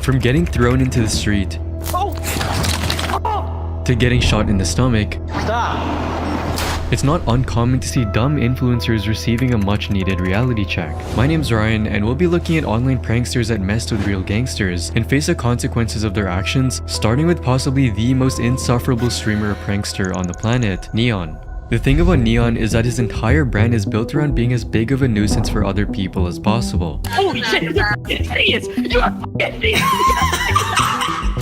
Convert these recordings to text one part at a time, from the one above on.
From getting thrown into the street to getting shot in the stomach, it's not uncommon to see dumb influencers receiving a much needed reality check. My name's Ryan, and we'll be looking at online pranksters that messed with real gangsters and face the consequences of their actions, starting with possibly the most insufferable streamer or prankster on the planet, Neon. The thing about Neon is that his entire brand is built around being as big of a nuisance for other people as possible. Holy shit, you're fucking serious! You're fucking serious!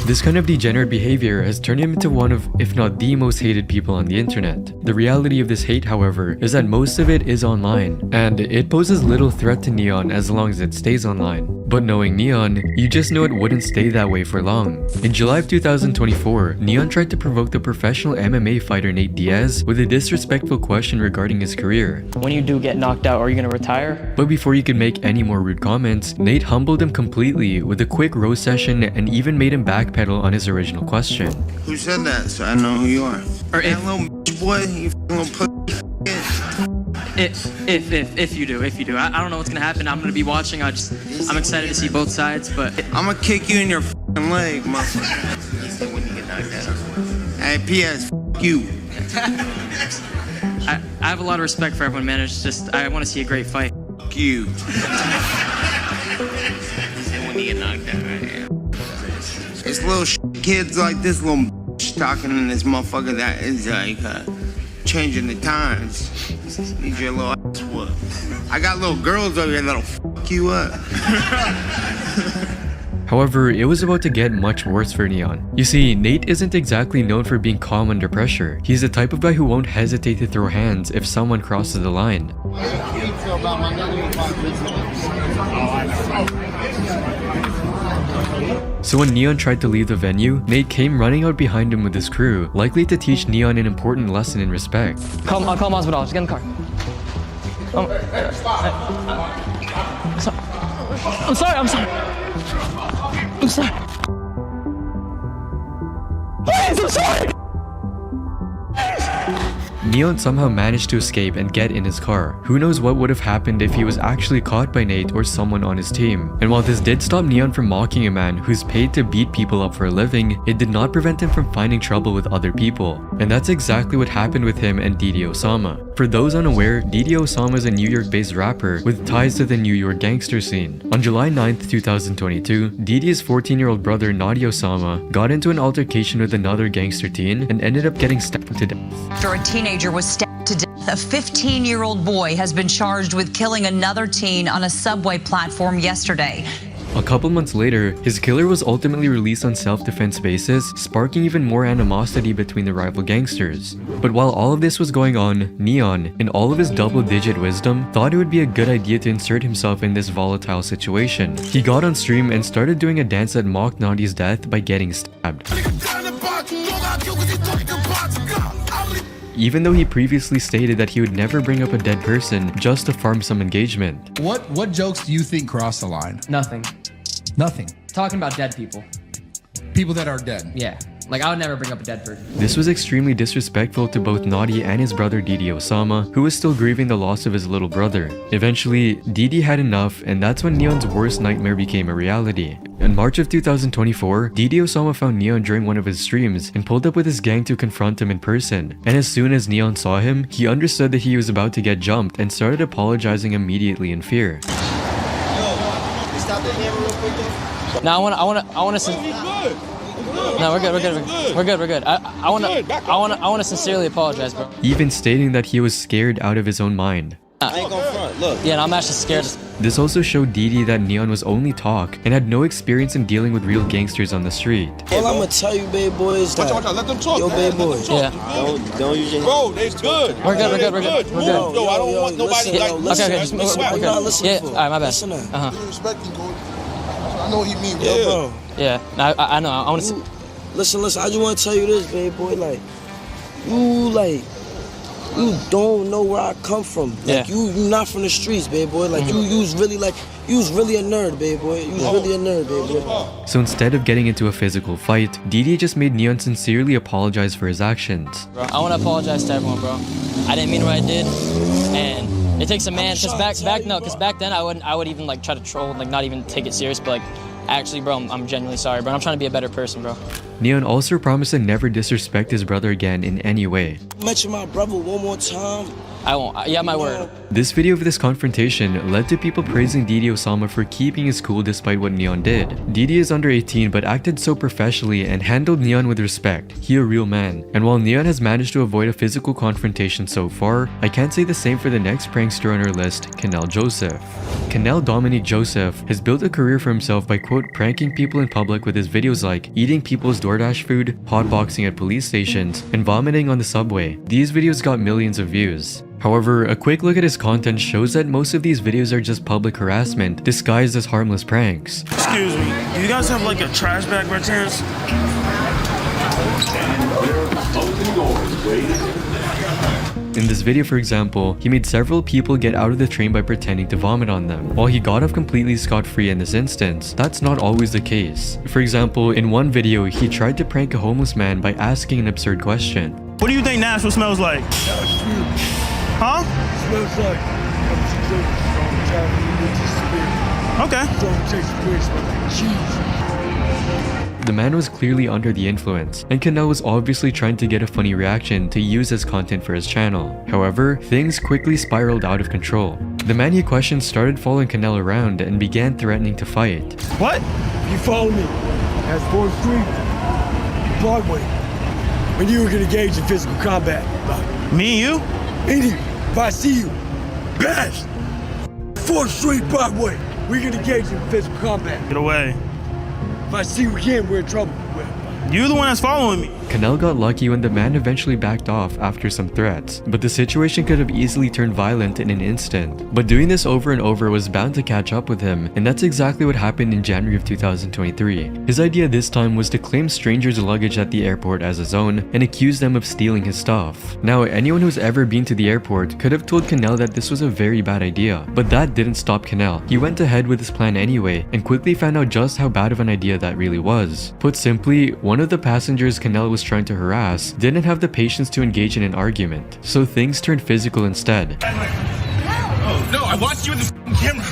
This kind of degenerate behavior has turned him into one of, if not the most hated people on the internet. The reality of this hate, however, is that most of it is online, and it poses little threat to Neon as long as it stays online. But knowing Neon, you just know it wouldn't stay that way for long. In July of 2024, Neon tried to provoke the professional MMA fighter Nate Diaz with a disrespectful question regarding his career. When you do get knocked out, are you gonna retire? But before he could make any more rude comments, Nate humbled him completely with a quick roast session and even made him backpedal on his original question. Who said that? So I know who you are. Or if little bitch boy, you little pussy. If you do. I don't know what's gonna happen. I'm gonna be watching. I'm excited to see both sides, but I'm gonna kick you in your fucking leg, motherfucker. He said when you get knocked out. Hey, P.S. you. I have a lot of respect for everyone, man. It's just I want to see a great fight. Fuck you. He said when you get knocked out. It's little kids like this little bitch talking in this motherfucker that is like changing the times. Need your little ass whoop. I got little girls over here that'll fuck you up. However, it was about to get much worse for Neon. You see, Nate isn't exactly known for being calm under pressure. He's the type of guy who won't hesitate to throw hands if someone crosses the line. So when Neon tried to leave the venue, Nate came running out behind him with his crew, likely to teach Neon an important lesson in respect. Call hospital. Just get in the car. I'm sorry. Please, I'm sorry! Neon somehow managed to escape and get in his car. Who knows what would have happened if he was actually caught by Nate or someone on his team. And while this did stop Neon from mocking a man who's paid to beat people up for a living, it did not prevent him from finding trouble with other people. And that's exactly what happened with him and Didi Osama. For those unaware, Didi Osama is a New York-based rapper with ties to the New York gangster scene. On July 9th, 2022, Didi's 14-year-old brother Nadi Osama got into an altercation with another gangster teen and ended up getting stabbed to death. After a teenager was stabbed to death, a 15-year-old boy has been charged with killing another teen on a subway platform yesterday. A couple months later, his killer was ultimately released on self-defense basis, sparking even more animosity between the rival gangsters. But while all of this was going on, Neon, in all of his double-digit wisdom, thought it would be a good idea to insert himself in this volatile situation. He got on stream and started doing a dance that mocked Nadi's death by getting stabbed. Even though he previously stated that he would never bring up a dead person just to farm some engagement. What jokes do you think cross the line? Nothing. Nothing. Talking about dead people. People that are dead. Yeah. Like, I would never bring up a dead person. This was extremely disrespectful to both Nadi and his brother Didi Osama, who was still grieving the loss of his little brother. Eventually, Didi had enough, and that's when Neon's worst nightmare became a reality. In March of 2024, Didi Osama found Neon during one of his streams and pulled up with his gang to confront him in person. And as soon as Neon saw him, he understood that he was about to get jumped and started apologizing immediately in fear. No, I want to. No, we're good. I want to sincerely apologize, bro. Even stating that he was scared out of his own mind. I ain't gonna front, look. Yeah, and I'm actually scared. This also showed Didi that Neon was only talk and had no experience in dealing with real gangsters on the street. All I'm gonna tell you, babe boy, is that let them talk. yo, babe boy. Yeah. Don't use your Bro, they good. We're good. Yo, I don't want nobody like listen, okay, just move. I'm not listening Yeah, for. alright, my bad. Listen up. respect you, coach. I know what he mean, Yo, bro. Yeah, no, I know. I want to. Listen, I just want to tell you this, babe boy. You don't know where I come from. Like, you not from the streets, babe boy. Like, you was really a nerd, babe boy. You was really a nerd, babe boy. So instead of getting into a physical fight, Didi just made Neon sincerely apologize for his actions. Bro, I want to apologize to everyone, bro. I didn't mean what I did, and it takes a man. Cause back then I would even like try to troll, like not even take it serious, but like Actually, bro, I'm genuinely sorry, bro. I'm trying to be a better person, bro. Neon also promised to never disrespect his brother again in any way. Mention my brother one more time. I won't. Yeah, my word. This video of this confrontation led to people praising Didi Osama for keeping his cool despite what Neon did. Didi is under 18 but acted so professionally and handled Neon with respect. He a real man. And while Neon has managed to avoid a physical confrontation so far, I can't say the same for the next prankster on our list, Canel Joseph. Canel Dominique Joseph has built a career for himself by quote pranking people in public with his videos like eating people's DoorDash food, hotboxing at police stations, and vomiting on the subway. These videos got millions of views. However, a quick look at his content shows that most of these videos are just public harassment disguised as harmless pranks. Excuse me, do you guys have like a trash bag by chance? In this video, for example, he made several people get out of the train by pretending to vomit on them. While he got off completely scot-free in this instance, that's not always the case. For example, in one video, he tried to prank a homeless man by asking an absurd question. What do you think Nashville smells like? Huh? Smells like okay. The man was clearly under the influence, and Canel was obviously trying to get a funny reaction to use as content for his channel. However, things quickly spiraled out of control. The man he questioned started following Canel around and began threatening to fight. What? You follow me at 4th Street, Broadway, when you were gonna engage in physical combat. Me and you? Any, if I see you, best. 4th Street, Broadway, we're gonna engage in physical combat. Get away. If I see you again, we're in trouble. You're the one that's following me. Canel got lucky when the man eventually backed off after some threats, but the situation could have easily turned violent in an instant. But doing this over and over was bound to catch up with him, and that's exactly what happened in January of 2023. His idea this time was to claim strangers' luggage at the airport as his own and accuse them of stealing his stuff. Now, anyone who's ever been to the airport could have told Canel that this was a very bad idea, but that didn't stop Canel. He went ahead with his plan anyway, and quickly found out just how bad of an idea that really was. Put simply, one of the passengers Canel was trying to harass didn't have the patience to engage in an argument, so things turned physical instead. No, I watched you in the camera.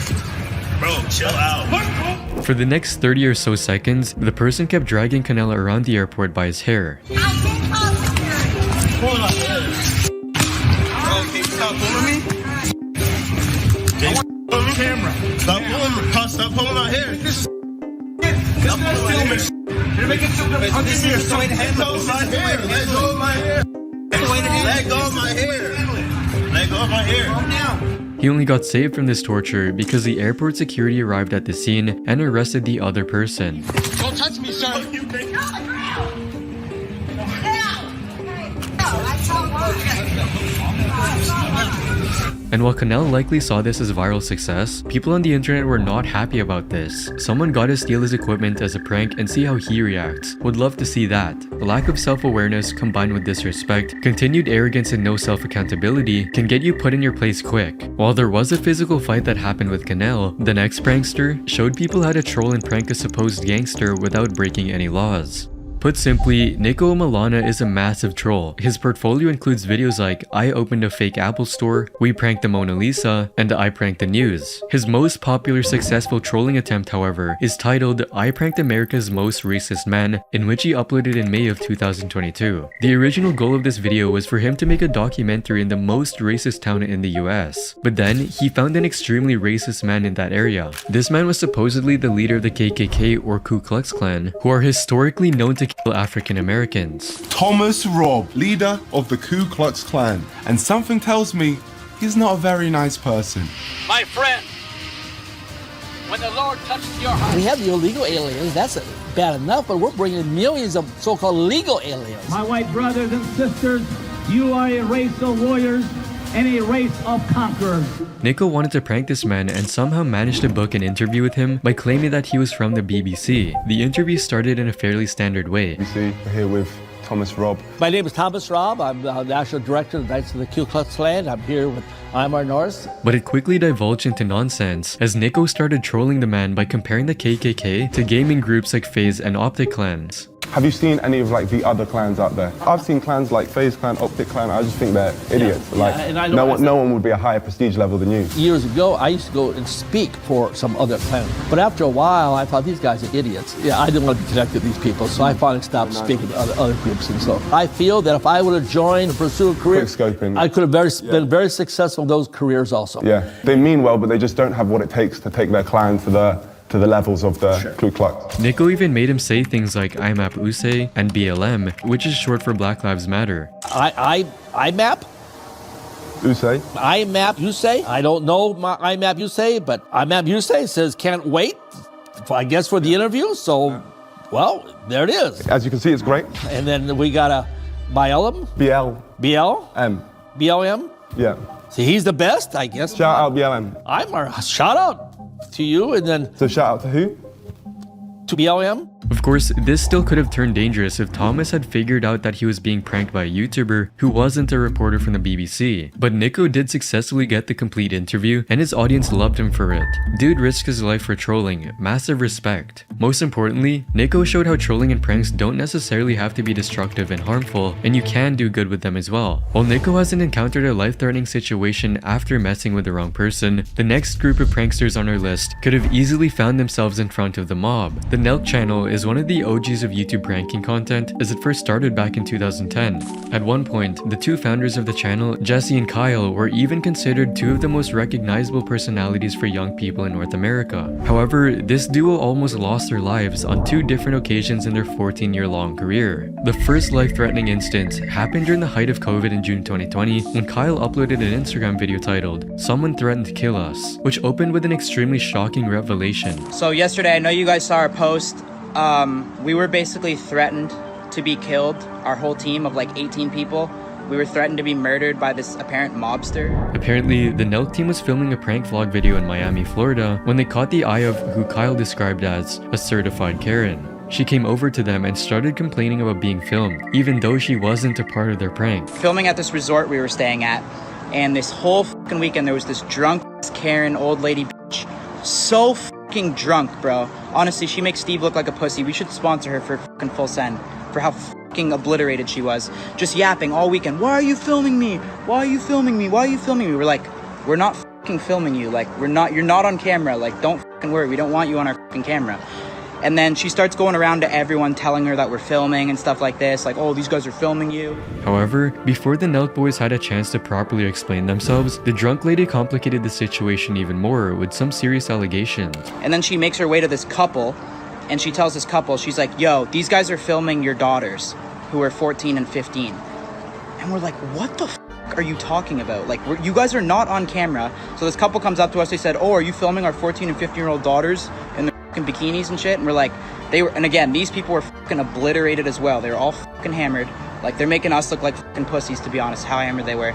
Bro, chill out. For the next 30 or so seconds, the person kept dragging Canel around the airport by his hair. Bro, can you stop pulling me? I want on the camera. Stop pulling my hair. Stop pulling my hair. You're making so much. Let go of my hair. Let go of my hair. Let go of my hair. Let go of my hair. Calm down. He only got saved from this torture because the airport security arrived at the scene and arrested the other person. Don't touch me, sir. And while Canel likely saw this as viral success, people on the internet were not happy about this. Someone got to steal his equipment as a prank and see how he reacts. Would love to see that. A lack of self-awareness combined with disrespect, continued arrogance and no self-accountability can get you put in your place quick. While there was a physical fight that happened with Canel, the next prankster showed people how to troll and prank a supposed gangster without breaking any laws. Put simply, Nico Malana is a massive troll. His portfolio includes videos like I opened a fake Apple store, we pranked the Mona Lisa, and I pranked the news. His most popular successful trolling attempt, however, is titled I Pranked America's Most Racist Man, in which he uploaded in May of 2022. The original goal of this video was for him to make a documentary in the most racist town in the US. But then, he found an extremely racist man in that area. This man was supposedly the leader of the KKK or Ku Klux Klan, who are historically known to kill African Americans. Thomas Robb, leader of the Ku Klux Klan, and something tells me he's not a very nice person. My friend, when the Lord touches your heart. We have the illegal aliens, that's bad enough, but we're bringing millions of so-called legal aliens. My white brothers and sisters, you are a race of warriors and a race of conquerors. Nico wanted to prank this man and somehow managed to book an interview with him by claiming that he was from the BBC. The interview started in a fairly standard way. We're here with Thomas Robb. My name is Thomas Robb. I'm the National Director of the Knights of the Ku Klux Klan. I'm here with Imar Norris. But it quickly divulged into nonsense as Nico started trolling the man by comparing the KKK to gaming groups like FaZe and Optic clans. Have you seen any of like the other clans out there? I've seen clans like FaZe Clan, Optic Clan. I just think they're idiots. Like and no one would be a higher prestige level than you. Years ago, I used to go and speak for some other clan. But after a while, I thought these guys are idiots. Yeah, I didn't want to be connected to these people, so I finally stopped speaking to other groups. And so I feel that if I would have joined and pursued a career, I could have been very successful in those careers also. Yeah, they mean well, but they just don't have what it takes to take their clan to the levels of the Ku Klux. Nico even made him say things like IMAP USE and BLM, which is short for Black Lives Matter. IMAP? USE? IMAP USE? I don't know my IMAP USE, but IMAP USE says can't wait, I guess, for the interview. So, well, there it is. As you can see, it's great. And then we got a BLM? BLM? BLM? Yeah. See, he's the best, I guess. Shout out BLM. Shout out to you, and then... So shout out to who? To BLM? Of course, this still could have turned dangerous if Thomas had figured out that he was being pranked by a YouTuber who wasn't a reporter from the BBC. But Nico did successfully get the complete interview, and his audience loved him for it. Dude risked his life for trolling, massive respect. Most importantly, Nico showed how trolling and pranks don't necessarily have to be destructive and harmful, and you can do good with them as well. While Nico hasn't encountered a life-threatening situation after messing with the wrong person, the next group of pranksters on our list could have easily found themselves in front of the mob. The Nelk channel is one of the OGs of YouTube pranking content, as it first started back in 2010. At one point, the two founders of the channel, Jesse and Kyle, were even considered two of the most recognizable personalities for young people in North America. However, this duo almost lost their lives on two different occasions in their 14-year-long career. The first life-threatening instance happened during the height of COVID in June 2020, when Kyle uploaded an Instagram video titled, "Someone Threatened to Kill Us," which opened with an extremely shocking revelation. So yesterday, I know you guys saw our post. We were basically threatened to be killed, our whole team of like 18 people. We were threatened to be murdered by this apparent mobster. Apparently, the Nelk team was filming a prank vlog video in Miami, Florida, when they caught the eye of who Kyle described as a certified Karen. She came over to them and started complaining about being filmed, even though she wasn't a part of their prank. Filming at this resort we were staying at, and this whole fucking weekend there was this drunk Karen old lady bitch. So fucking drunk, bro. Honestly, she makes Steve look like a pussy. We should sponsor her for fucking full send for how fucking obliterated she was. Just yapping all weekend. Why are you filming me? Why are you filming me? Why are you filming me? We're like, we're not fucking filming you. Like, you're not on camera. Like, don't fucking worry. We don't want you on our fucking camera. And then she starts going around to everyone telling her that we're filming and stuff like this. Like, oh, these guys are filming you. However, before the Nelk boys had a chance to properly explain themselves, the drunk lady complicated the situation even more with some serious allegations. And then she makes her way to this couple, and she tells this couple, she's like, yo, these guys are filming your daughters, who are 14 and 15. And we're like, what the f*** are you talking about? Like, you guys are not on camera. So this couple comes up to us, they said, oh, are you filming our 14 and 15-year-old daughters in the bikinis and shit? And we're like, and again, these people were fucking obliterated as well. They were all fucking hammered. Like, they're making us look like fucking pussies, to be honest, how hammered they were.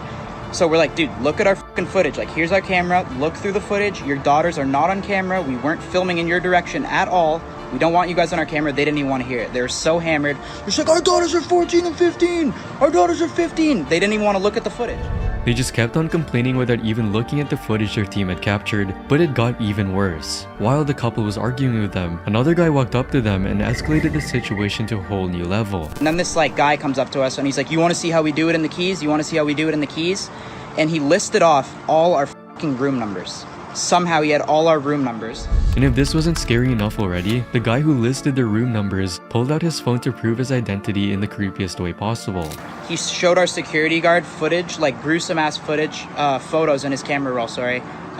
So we're like, dude, look at our fucking footage. Like, here's our camera. Look through the footage. Your daughters are not on camera. We weren't filming in your direction at all. We don't want you guys on our camera. They didn't even want to hear it. They were so hammered. They're just like, our daughters are 14 and 15. Our daughters are 15. They didn't even want to look at the footage. They just kept on complaining without even looking at the footage their team had captured, but it got even worse. While the couple was arguing with them, another guy walked up to them and escalated the situation to a whole new level. And then this like guy comes up to us and he's like, you want to see how we do it in the keys? You want to see how we do it in the keys? And he listed off all our fucking room numbers. Somehow he had all our room numbers. And if this wasn't scary enough already, the guy who listed their room numbers pulled out his phone to prove his identity in the creepiest way possible. He showed our security guard footage, like gruesome ass footage, photos in his camera roll,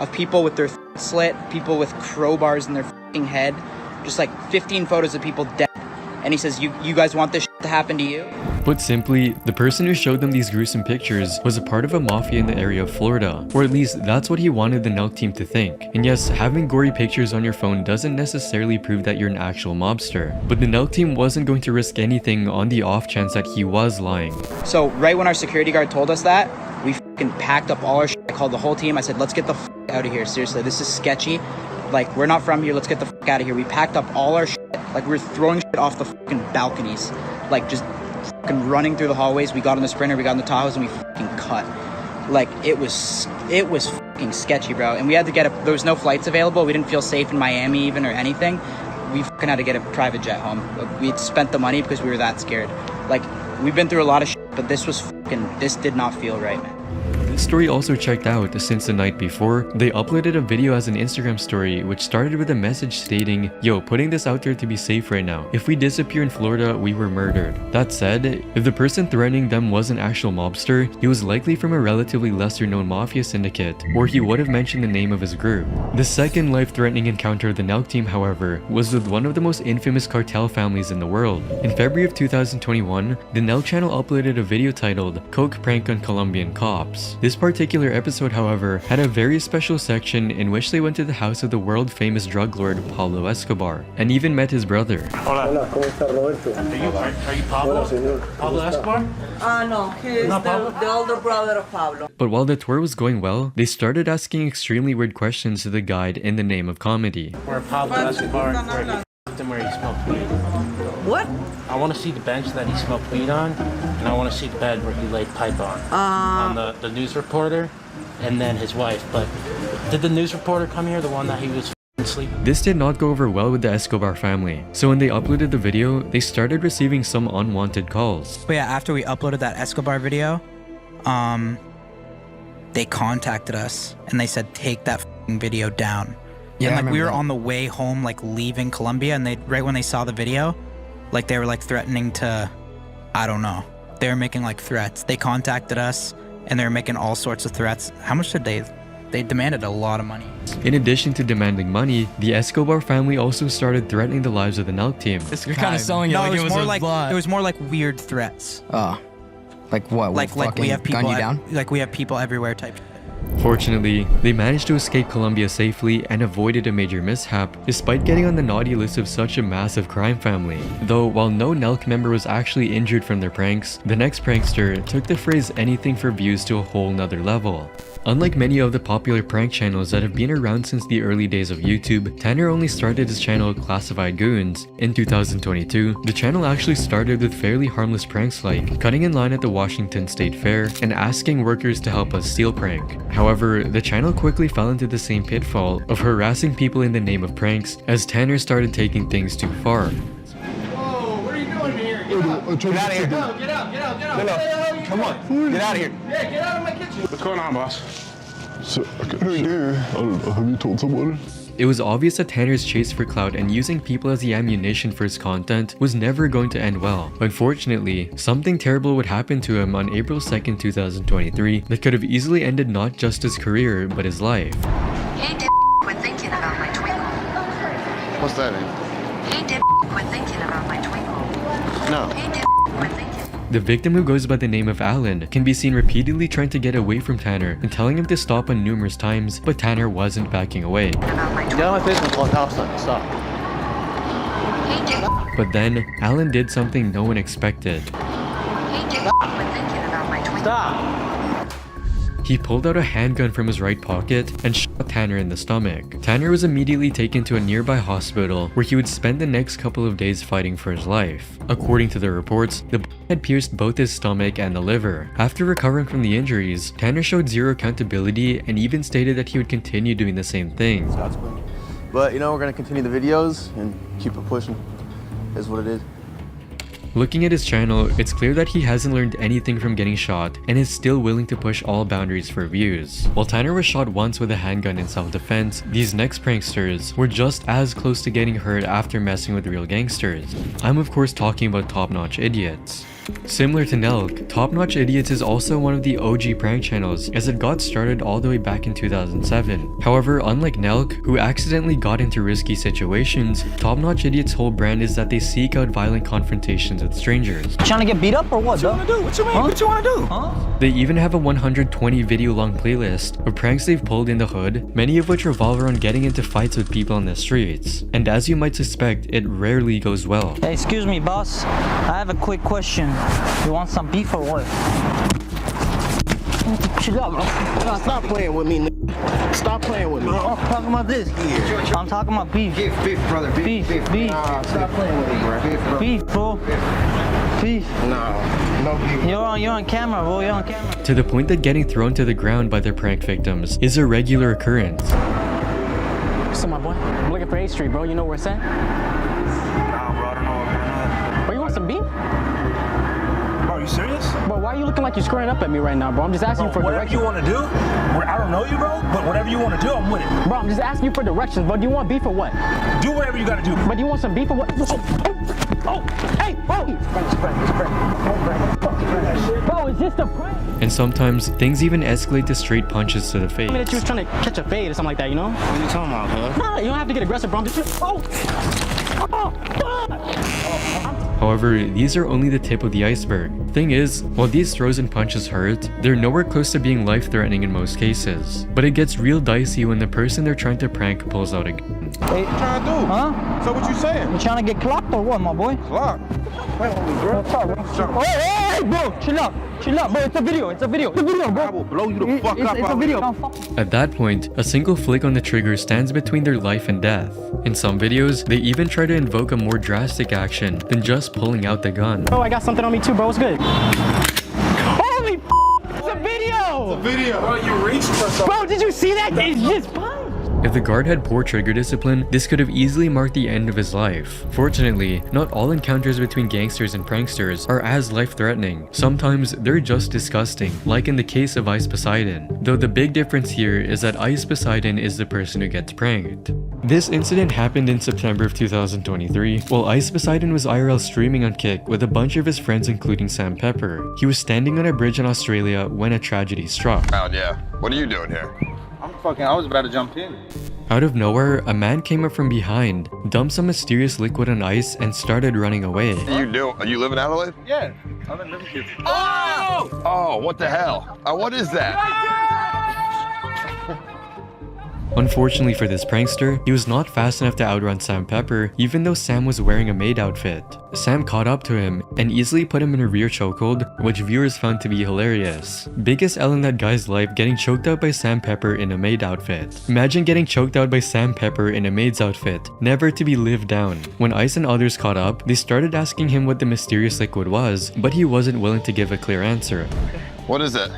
of people with their slit, people with crowbars in their fucking head, just like 15 photos of people dead. And he says, you guys want this shit to happen to you? Put simply, the person who showed them these gruesome pictures was a part of a mafia in the area of Florida, or at least that's what he wanted the Nelk team to think. And yes, having gory pictures on your phone doesn't necessarily prove that you're an actual mobster, but the Nelk team wasn't going to risk anything on the off chance that he was lying. So right when our security guard told us that, we fucking packed up all our shit. I called the whole team. I said, let's get the f out of here. Seriously, this is sketchy. Like, we're not from here. Let's get the f out of here. We packed up all our shit. Like, we were throwing shit off the fucking balconies. Like, just fucking running through the hallways. We got on the Sprinter, we got in the Tahoes, and we fucking cut. Like, it was fucking sketchy, bro. And we had to there was no flights available. We didn't feel safe in Miami even or anything. we fucking had to get a private jet home. We spent the money because we were that scared. Like, we've been through a lot of shit, but this did not feel right, man. This story also checked out since the night before, they uploaded a video as an Instagram story which started with a message stating, "Yo, putting this out there to be safe right now. If we disappear in Florida, we were murdered." That said, if the person threatening them was an actual mobster, he was likely from a relatively lesser known mafia syndicate, or he would have mentioned the name of his group. The second life-threatening encounter of the Nelk team, however, was with one of the most infamous cartel families in the world. In February of 2021, the Nelk channel uploaded a video titled, "Coke Prank on Colombian Cops." This particular episode, however, had a very special section in which they went to the house of the world-famous drug lord Pablo Escobar, and even met his brother. Hola, ¿cómo está Roberto? Are you Pablo? Hola, señor. Pablo Escobar? No, he is the older brother of Pablo. But while the tour was going well, they started asking extremely weird questions to the guide in the name of comedy. Where Pablo Escobar, where he smoked weed. What? I want to see the bench that he smoked weed on, and I want to see the bed where he laid pipe on the news reporter, and then his wife. But did the news reporter come here, the one that he was sleeping? This did not go over well with the Escobar family, so when they uploaded the video, they started receiving some unwanted calls. But yeah, after we uploaded that Escobar video, they contacted us and they said, take that video down. Yeah, and like we were on the way home, like leaving Colombia, and they right when they saw the video, like they were like threatening to, I don't know, they were making like threats. They contacted us and they were making all sorts of threats. How much did they demanded a lot of money. In addition to demanding money, the Escobar family also started threatening the lives of the Nelk team. You're kind of selling it like it was more a like lot. it was more like weird threats. Like what? Like we have people gun you down? like we have people everywhere type. Fortunately, they managed to escape Colombia safely and avoided a major mishap, despite getting on the naughty list of such a massive crime family. Though, while no Nelk member was actually injured from their pranks, the next prankster took the phrase anything for views to a whole nother level. Unlike many of the popular prank channels that have been around since the early days of YouTube, Tanner only started his channel Classified Goons. In 2022, the channel actually started with fairly harmless pranks like cutting in line at the Washington State Fair and asking workers to help us steal prank. However, the channel quickly fell into the same pitfall of harassing people in the name of pranks as Tanner started taking things too far. Whoa, what are you doing here? Get out of here. No, get out. No, come on. Get out of here. Yeah, get out of my kitchen. What's going on, boss? So, I don't know. Have you told someone? It was obvious that Tanner's chase for clout and using people as the ammunition for his content was never going to end well. Unfortunately, something terrible would happen to him on April 2nd, 2023 that could have easily ended not just his career, but his life. Hey, dip, quit thinking about my twinkle. What's that, Amy? Hey, dip, quit thinking about my twinkle. No. Hey, dip, quit thinking. The victim, who goes by the name of Alan, can be seen repeatedly trying to get away from Tanner and telling him to stop on numerous times, but Tanner wasn't backing away. Get out of my face and call the cops on you. Stop. Hey, dip. But then, Alan did something no one expected. Hey, dip, quit thinking about my twinkle. Stop. He pulled out a handgun from his right pocket and shot Tanner in the stomach. Tanner was immediately taken to a nearby hospital where he would spend the next couple of days fighting for his life. According to the reports, the bullet had pierced both his stomach and the liver. After recovering from the injuries, Tanner showed zero accountability and even stated that he would continue doing the same thing. But you know, we're gonna continue the videos and keep it pushing. Is what it is. Looking at his channel, it's clear that he hasn't learned anything from getting shot and is still willing to push all boundaries for views. While Tanner was shot once with a handgun in self-defense, these next pranksters were just as close to getting hurt after messing with real gangsters. I'm of course talking about Top Notch Idiots. Similar to Nelk, Top Notch Idiots is also one of the OG prank channels as it got started all the way back in 2007. However, unlike Nelk, who accidentally got into risky situations, Top Notch Idiots' whole brand is that they seek out violent confrontations with strangers. Trying to get beat up or what? What you wanna do? What you mean? What you wanna do? Huh? They even have a 120 video long playlist of pranks they've pulled in the hood, many of which revolve around getting into fights with people on the streets. And as you might suspect, it rarely goes well. Hey, excuse me, boss. I have a quick question. You want some beef or what? Chill out, bro. Stop playing with me, nigga. Stop playing with me. I'm talking about this. I'm talking about beef. Beef, brother. Beef. Nah, stop playing with me, bro. Beef, bro. Beef. No beef. You're on camera, bro. You're on camera. To the point that getting thrown to the ground by their prank victims is a regular occurrence. So my boy, I'm looking for 8th Street, bro. You know where it's at? like you're squaring up at me right now, bro. I'm just asking you for whatever directions. you want to do. I don't know you, bro, but whatever you want to do, I'm with it. Bro, I'm just asking you for directions, bro. Do you want beef or what? Do whatever you got to do. But do you want some beef or what? Oh, hey, bro. Bro, it's just a prank. And sometimes, things even escalate to straight punches to the face. I mean that you was trying to catch a fade or something like that, you know? What are you talking about, huh? Nah, you don't have to get aggressive, bro. I'm just... However, these are only the tip of the iceberg. Thing is, while these throws and punches hurt, they're nowhere close to being life-threatening in most cases. But it gets real dicey when the person they're trying to prank pulls out a gun. Hey, what you trying to do? Huh? So what you saying? You trying to get clocked or what, my boy? Clocked? What's up, bro? Hey, bro, chill out. Chill out, bro. It's a video. It's a video. It's a video, bro. I will blow you the fuck up. It's a video. At that point, a single flick on the trigger stands between their life and death. In some videos, they even try to invoke a more drastic action than just pulling out the gun. Bro, I got something on me too, bro. It's good. Holy it's a video! It's a video. Bro, you reached for something. Bro, did you see that? It's just fun. If the guard had poor trigger discipline, this could have easily marked the end of his life. Fortunately, not all encounters between gangsters and pranksters are as life-threatening. Sometimes they're just disgusting, like in the case of Ice Poseidon. Though the big difference here is that Ice Poseidon is the person who gets pranked. This incident happened in September of 2023, while Ice Poseidon was IRL streaming on Kick with a bunch of his friends including Sam Pepper. He was standing on a bridge in Australia when a tragedy struck. Yeah. What are you doing here? I was about to jump in. Out of nowhere, a man came up from behind, dumped some mysterious liquid on ice, and started running away. Are you living in Adelaide? Yeah, I've been living here. Oh! Oh, what the hell? What is that? Unfortunately for this prankster, he was not fast enough to outrun Sam Pepper, even though Sam was wearing a maid outfit. Sam caught up to him and easily put him in a rear chokehold, which viewers found to be hilarious. Biggest L in that guy's life getting choked out by Sam Pepper in a maid outfit. Imagine getting choked out by Sam Pepper in a maid's outfit, never to be lived down. When Ice and others caught up, they started asking him what the mysterious liquid was, but he wasn't willing to give a clear answer. What is it?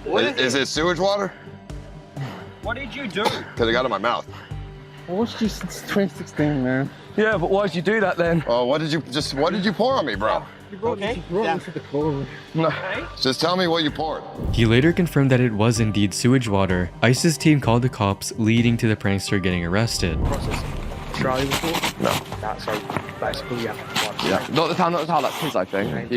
Is it sewage water? What did you do? Because I got it in my mouth. I watched you since 2016, man. Yeah, but why'd you do that then? Oh, what did you pour on me, bro? You brought me to the car. No. Just tell me what you poured. He later confirmed that it was indeed sewage water. Ice's team called the cops, leading to the prankster getting arrested. Australia before? No. That's so basically, yeah. Yeah, not the time that tastes like thing.